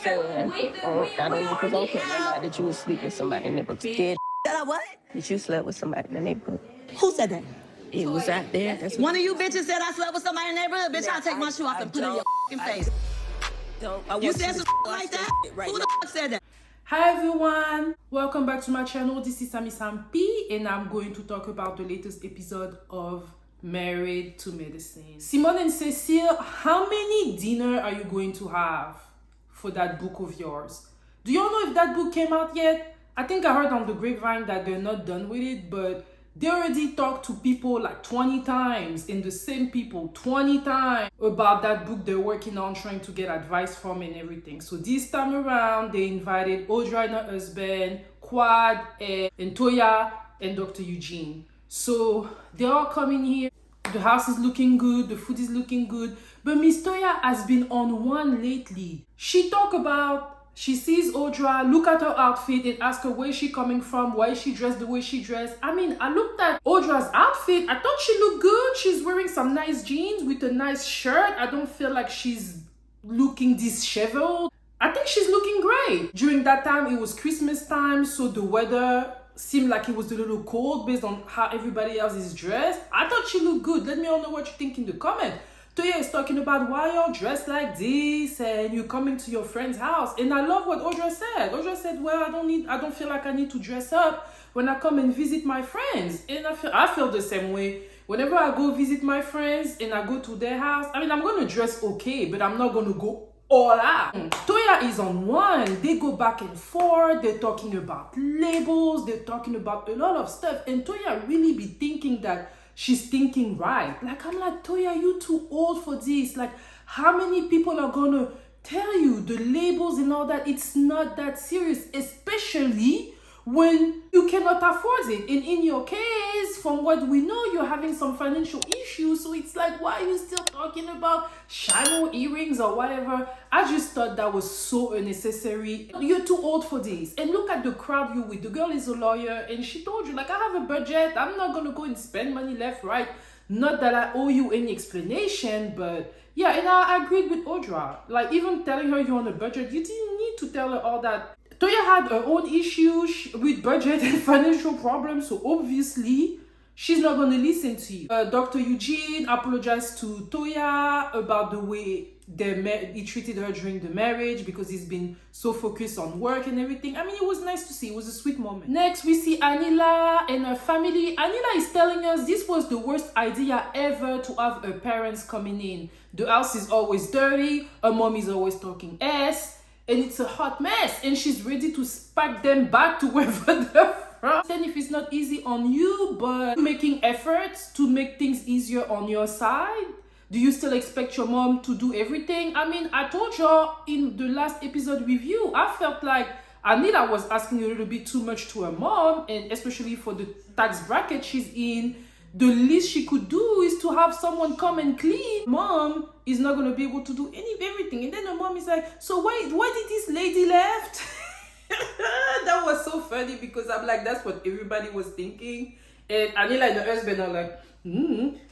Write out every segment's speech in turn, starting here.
saying, I don't know, because I can't lie that you was sleeping with somebody in the neighborhood. Did That I what? that you slept with somebody in the neighborhood? Who said that? It was out there. That's One of you bitches said I slept with somebody in the neighborhood. Bitch, I'll take my shoe off and put it in your fucking face. You said some like that? Who the fuck said that? Hi everyone, welcome back to my channel. This is Sammy Sampi and I'm going to talk about the latest episode of Married to Medicine. Simone and Cecil, how many dinner are you going to have for that book of yours? Do you all know if that book came out yet? I think I heard on the grapevine that they're not done with it, but they already talked to people like 20 times, and the same people 20 times about that book they're working on, trying to get advice from and everything. So this time around, they invited Audra and her husband, Quad, and Toya, and Dr. Eugene. So they're all coming here. The house is looking good, the food is looking good, but Miss Toya has been on one lately. She sees Audra, look at her outfit and ask her where she coming from, why is she dressed the way she dressed. I mean, I looked at Audra's outfit, I thought she looked good. She's wearing some nice jeans with a nice shirt. I don't feel like she's looking disheveled. I think she's looking great. During that time, it was Christmas time, so the weather seemed like it was a little cold based on how everybody else is dressed. I thought she looked good. Let me all know what you think in the comment. Toya is talking about why y'all dressed like this and you're coming to your friend's house. And I love what Audra said. Audra said, well, I don't feel like I need to dress up when I come and visit my friends. And I feel the same way. Whenever I go visit my friends and I go to their house, I mean, I'm going to dress okay, but I'm not going to go all out. Toya is on one. They go back and forth. They're talking about labels. They're talking about a lot of stuff. And Toya really be thinking that she's thinking right. Like, I'm like, Toya, you too old for this. Like, how many people are gonna tell you the labels and all that? It's not that serious, especially when you cannot afford it. And in your case, from what we know, you're having some financial issues. So it's like, why are you still talking about Chanel earrings or whatever? I just thought that was so unnecessary. You're too old for this. And look at the crowd you're with. The girl is a lawyer and she told you, like, I have a budget. I'm not gonna go and spend money left, right. Not that I owe you any explanation, but yeah, and I agreed with Audra. Like, even telling her you're on a budget, you didn't need to tell her all that. Toya had her own issues with budget and financial problems, so obviously she's not going to listen to you. Dr. Eugene apologized to Toya about the way he treated her during the marriage because he's been so focused on work and everything. I mean, it was nice to see. It was a sweet moment. Next, we see Anila and her family. Anila is telling us this was the worst idea ever to have her parents coming in. The house is always dirty. Her mom is always talking ass. And it's a hot mess, and she's ready to pack them back to wherever they're from. Then if it's not easy on you, but making efforts to make things easier on your side, do you still expect your mom to do everything? I mean, I told y'all in the last episode review, I felt like Anila was asking a little bit too much to her mom, and especially for the tax bracket she's in. The least she could do is to have someone come and clean. Mom is not going to be able to do everything. And then her mom is like, so why did this lady left? That was so funny because I'm like, that's what everybody was thinking. And Anila and her husband are like,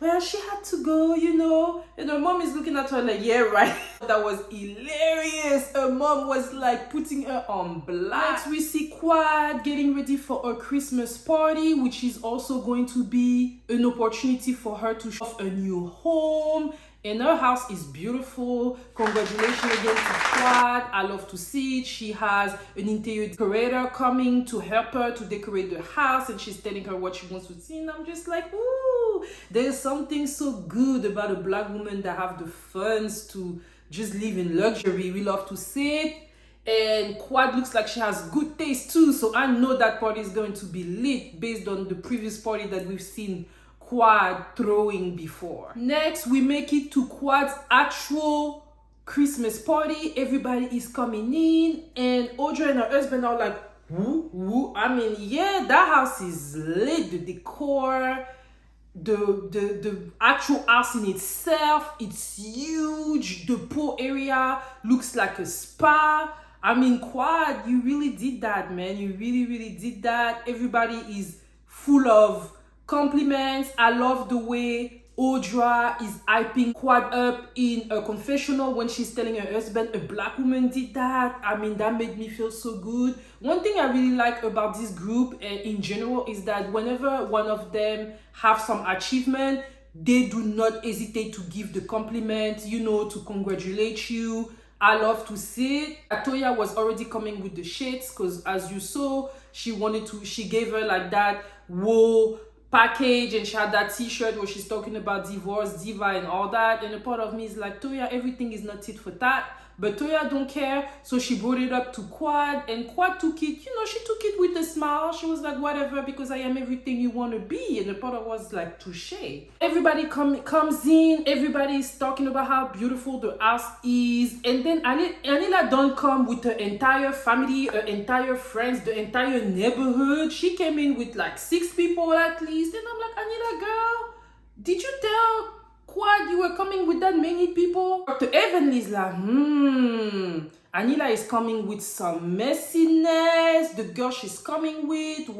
well, she had to go, you know. And her mom is looking at her like, yeah, right. That was hilarious. Her mom was like putting her on blast. We see Quad getting ready for a Christmas party, which is also going to be an opportunity for her to show off a new home. And her house is beautiful. Congratulations again to Quad. I love to see it. She has an interior decorator coming to help her to decorate the house, and she's telling her what she wants to see. And I'm just like, ooh, there's something so good about a black woman that have the funds to just live in luxury. We love to see it. And Quad looks like she has good taste too. So I know that party is going to be lit based on the previous party that we've seen Quad throwing before. Next, we make it to Quad's actual Christmas party. Everybody is coming in, and Audra and her husband are like, woo, woo. I mean, yeah, that house is lit. The decor, the actual house in itself, it's huge. The pool area looks like a spa. I mean, Quad, you really did that, man. You really did that. Everybody is full of compliments. I love the way Audra is hyping Quad up in a confessional when she's telling her husband a black woman did that. I mean, that made me feel so good. One thing I really like about this group in general is that whenever one of them have some achievement, they do not hesitate to give the compliment, you know, to congratulate you. I love to see it. Toya was already coming with the shades because as you saw, she gave her like that wool package and she had that t-shirt where she's talking about divorce, diva and all that. And a part of me is like, Toya, everything is not tit for tat. But Toya don't care, so she brought it up to Quad, and Quad took it, you know, she took it with a smile. She was like, whatever, because I am everything you want to be. And the part of was like, touche. Everybody comes in, everybody is talking about how beautiful the house is. And then Anila don't come with her entire family, her entire friends, the entire neighborhood. She came in with like 6 people at least. And I'm like, Anila, girl, did you tell Quad you were coming with that many people? Dr. Eugene is like, Anila is coming with some messiness. The girl she's coming with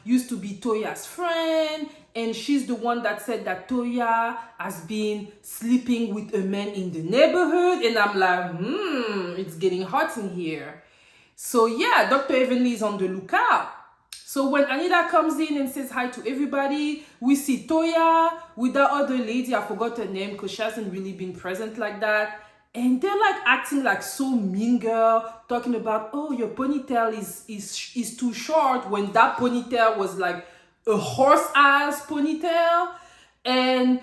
used to be Toya's friend, and she's the one that said that Toya has been sleeping with a man in the neighborhood. And I'm like, it's getting hot in here. So yeah, Dr. Eugene is on the lookout. So when Anila comes in and says hi to everybody, we see Toya with that other lady. I forgot her name because she hasn't really been present like that. And they're like acting like so mean girl, talking about, oh, your ponytail is too short, when that ponytail was like a horse-ass ponytail. And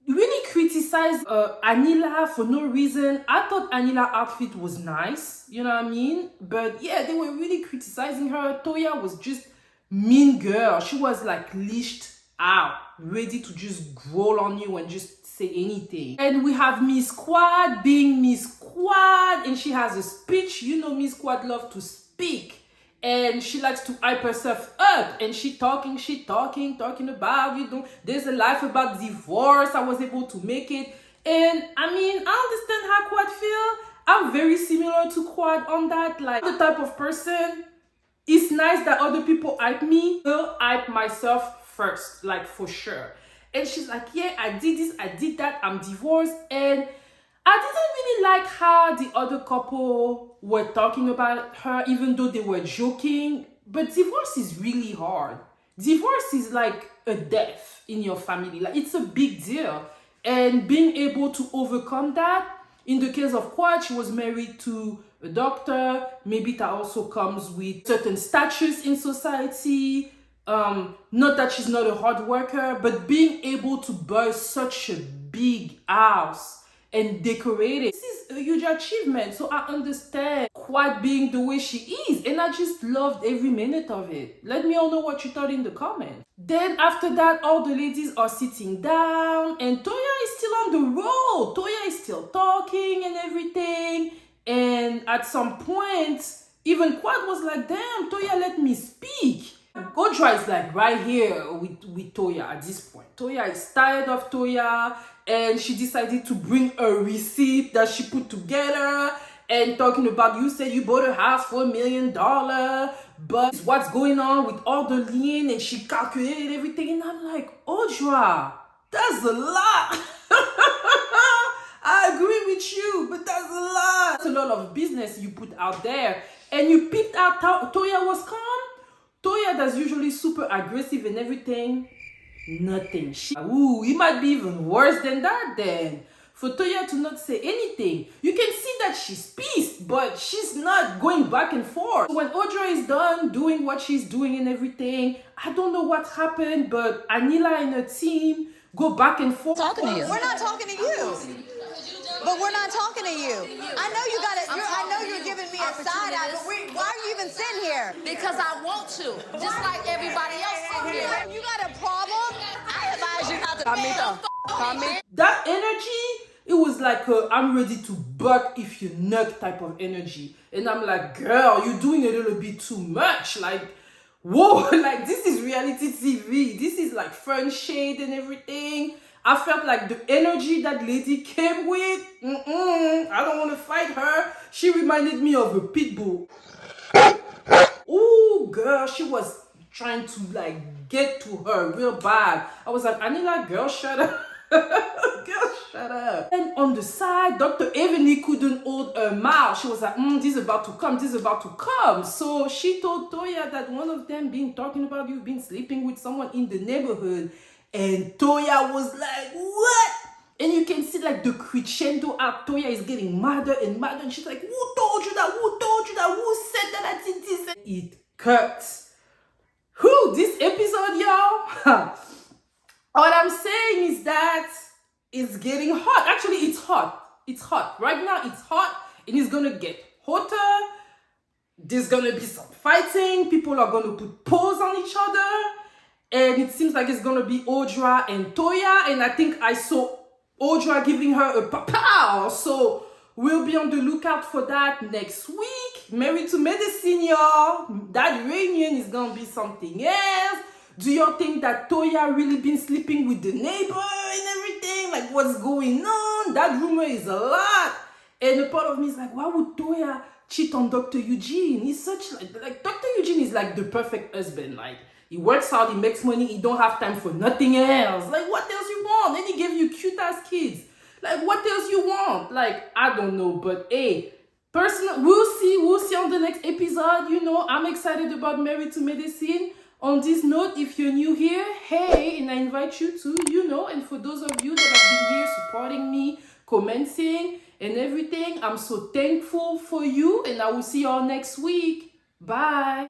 really criticized Anila for no reason. I thought Anila's outfit was nice, you know what I mean? But yeah, they were really criticizing her. Toya was just mean girl. She was like leashed out, ready to just growl on you and just say anything. And we have Miss Quad being Miss Quad, and she has a speech. You know, Miss Quad loves to speak, and she likes to hype herself up, and she talking about, you know, there's a life about divorce. I was able to make it. And I mean, I understand how Quad feel. I'm very similar to Quad on that. Like, the type of person, it's nice that other people hype me. I'll hype myself first, like, for sure. And she's like, yeah, I did this, I did that, I'm divorced. And I didn't really like how the other couple were talking about her, even though they were joking. But divorce is really hard. Divorce is like a death in your family. Like, it's a big deal. And being able to overcome that, in the case of Quad, she was married to a doctor. Maybe that also comes with certain status in society. Not that she's not a hard worker, but being able to buy such a big house and decorate it, this is a huge achievement. So I understand Quad being the way she is, and I just loved every minute of it. Let me all know what you thought in the comments. Then after that, all the ladies are sitting down, and Toya is still on the road. Toya is still talking and everything. And at some point, even Quad was like, damn, Toya, let me speak. Audra is like right here with Toya at this point. Toya is tired of Toya, and she decided to bring a receipt that she put together and talking about, you said you bought a house for $1 million, but what's going on with all the lien, and she calculated everything. And I'm like, Audra, that's a lot. I agree with you, but that's a lot. That's a lot of business you put out there. And you picked out Toya was calm. Toya, that's usually super aggressive and everything, nothing. It might be even worse than that then. For Toya to not say anything. You can see that she's pissed, but she's not going back and forth. When Audra is done doing what she's doing and everything, I don't know what happened, but Anila and her team go back and forth. Talking to you. We're not talking to you. But we're not talking to you. I know you got it. I know you're giving me a side eye, but why are you even sitting here? Because I want to, just like everybody else sitting here. You got a problem? I advise you not to. That energy, it was like I'm ready to buck if you nut type of energy. And I'm like, girl, you're doing a little bit too much. Like, whoa, like this is reality TV. This is like fun shade and everything. I felt like the energy that lady came with, I don't want to fight her. She reminded me of a pit bull. Ooh, girl, she was trying to like get to her real bad. I was like, Anila, girl, shut up. Girl, shut up. And on the side, Dr. Eugene couldn't hold her mouth. She was like, this is about to come, this is about to come. So she told Toya that one of them been talking about you, been sleeping with someone in the neighborhood. And Toya was like, what? And you can see like the crescendo out. Toya is getting madder and madder. And she's like, who told you that? Who told you that? Who said that I did this? It cuts. Whew, this episode, y'all. All I'm saying is that it's getting hot. Actually, it's hot. It's hot. Right now, it's hot. And it's going to get hotter. There's going to be some fighting. People are going to put paws on each other. And it seems like it's going to be Audra and Toya. And I think I saw Audra giving her a pow. So we'll be on the lookout for that next week. Married to Medicine, y'all. That reunion is going to be something else. Do y'all think that Toya really been sleeping with the neighbor and everything? Like, what's going on? That rumor is a lot. And a part of me is like, why would Toya cheat on Dr. Eugene? He's such, like Dr. Eugene is like the perfect husband. Like, he works hard, he makes money, he don't have time for nothing else. Like, what else you want? And he gave you cute-ass kids. Like, what else you want? Like, I don't know. But, hey, personally, we'll see on the next episode. You know, I'm excited about Married to Medicine. On this note, if you're new here, hey, and I invite you to, you know, and for those of you that have been here supporting me, commenting and everything, I'm so thankful for you, and I will see y'all next week. Bye.